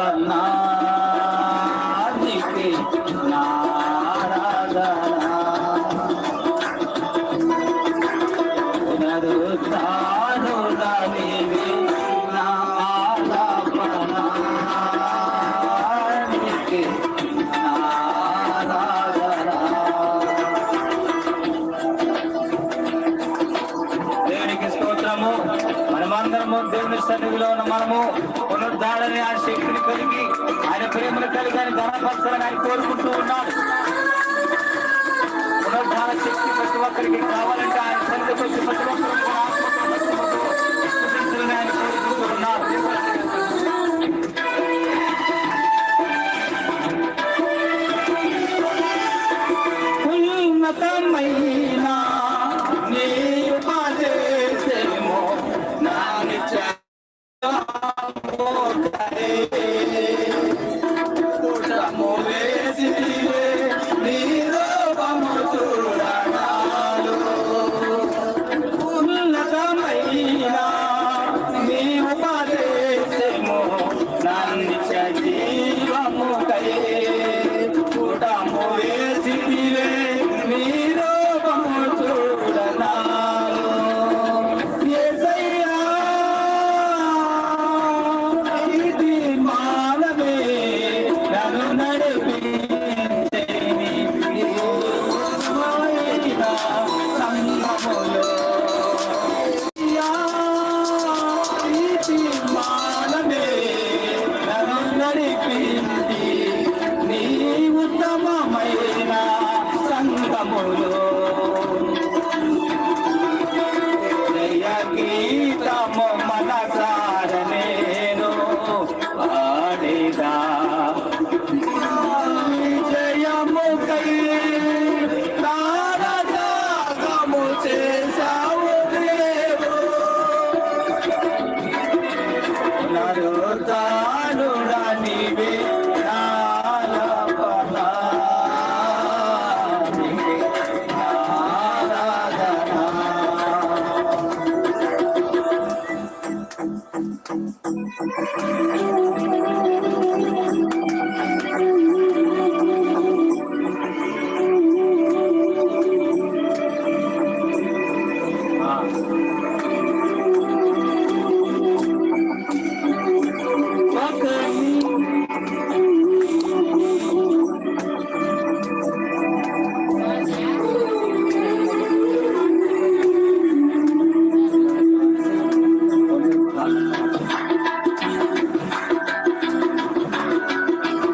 పన్నానికి నారాధనా పునరుత్థానుడనివి నా ఆలాపనానికి నారాధనా. దేవునికి స్తోత్రము. మనమందరము దేవుని సన్నిధిలో ఉన్న మనము పునరుద్ధారణ ఆ శక్తిని కలిగి ఆయన ప్రేమను కలిగి ఆయన ధనపరచాలని ఆయన కోరుకుంటూ ఉన్నాం. పునరుద్ధార శక్తి ప్రతి ఒక్కరికి కావాలంటే ఆయన సన్నిధికి వచ్చి ప్రతి ఒక్కరు ఆయన కోరుకుంటూ ఉన్నారు. ఉన్నతమైన నీ ఉపదేశము నా కూటము వేసి నీ రూపము చూడనాలు. ఉన్నతమైన నీ ఉపదేశము నా నిత్య జీవము కై కూటము వేసి నీ రూపము చూడనాలు. యేసయ్యా ఇది మానవే నన్ను నడిపించేని సంగములో. ఇది మానవే నన్ను నడిపించి నీ ఉత్తమమైన సంగములో. జయ గీతము మనసార నేను పాడేదా జయము కై తారము చేశావు దేవు. పునరుత్థానుడా నీవే నా ఆలాపనానికి నారాధనా.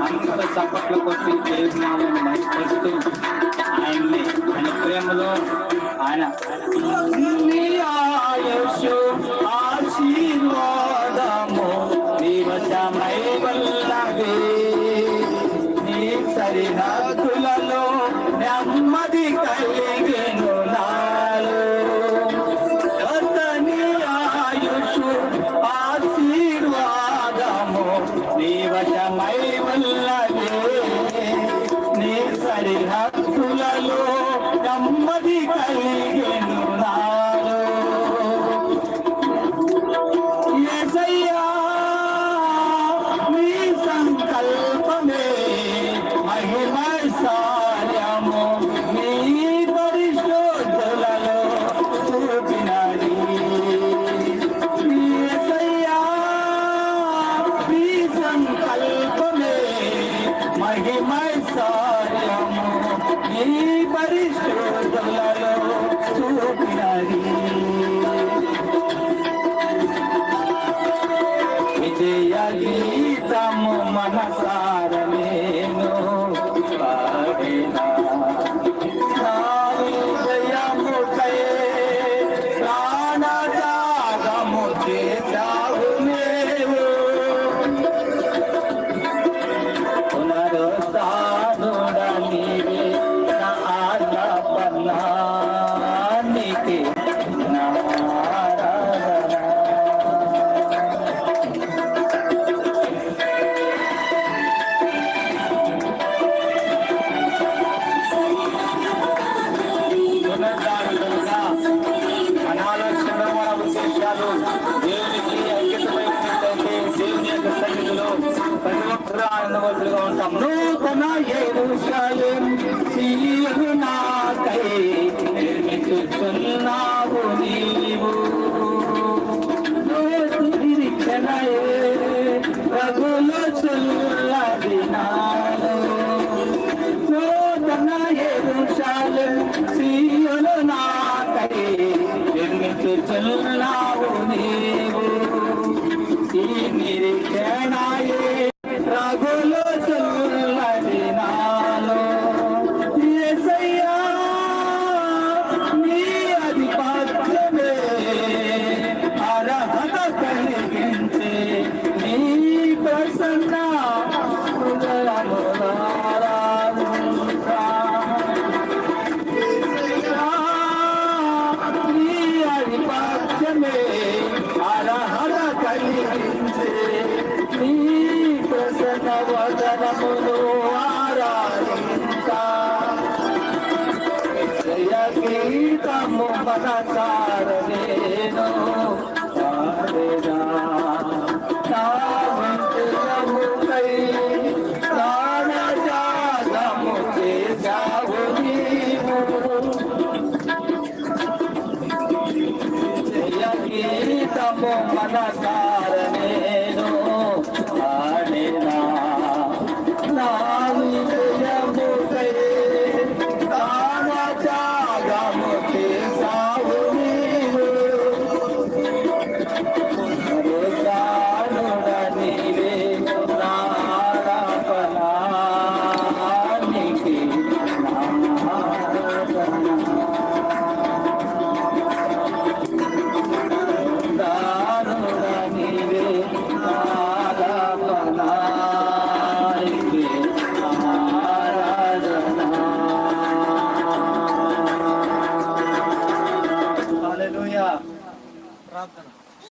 అందరూ చప్పట్లు కొట్టి దేవునామను మహిమపరుస్తూ ఆయన్ని ఆయన ప్రేమలో ఆయన నీ ఆయుషు ఆశీర్వాదము నీవశమై వల్లవే. నీ సరిహద్దులలో నెమ్మది కలిగెను నాలో. అతని ఆయుషు ఆశీర్వాదము నీవశమై వల్లవే. నీ సరిహద్దులలో నెమ్మది కలిగెను నాలో. యేసయ్యా నీ సంకల్పమే మహిమైశ్వర్యము నీ పరిశుద్ధులలో చూపినది. యేసయ్యా నీ సంకల్పమే మహిమైశ్వర్యము నీ పరిశుద్ధులలో చూపినది. విజయ గీతము మనసార నేను పాడేదా. నా విజయముకై ప్రాణత్యాగము చేశావు నీవు. పునరుత్థానుడా నీవే నా ఆలాపనానికి నారాధనా. ప్రతి ఒక్కరూ ఆనందవంతులుగా ఉంటాం. నూతన యెరూషలేము సీయోను నాకై నిర్మించుచున్నావు నీవు. నిరీక్షణయే రఘులో చుల్లది నాలో. నూతన యెరూషలేము సీయోను నాకై నిర్మించుచున్నావు నీవు. ఈ నిరీక్షణయే రఘులో చుల్లది నాలో. యేసయ్యా నీ ఆధిపత్యమే అర్హత కలిగించే నీ ప్రసన్న హృదయములారాధించా. నీ ఆధిపత్యమే అర్హత కలిగించే నీ ప్రసన్న వదనమును ఆరాధించా. జయ గీతము మనసారనే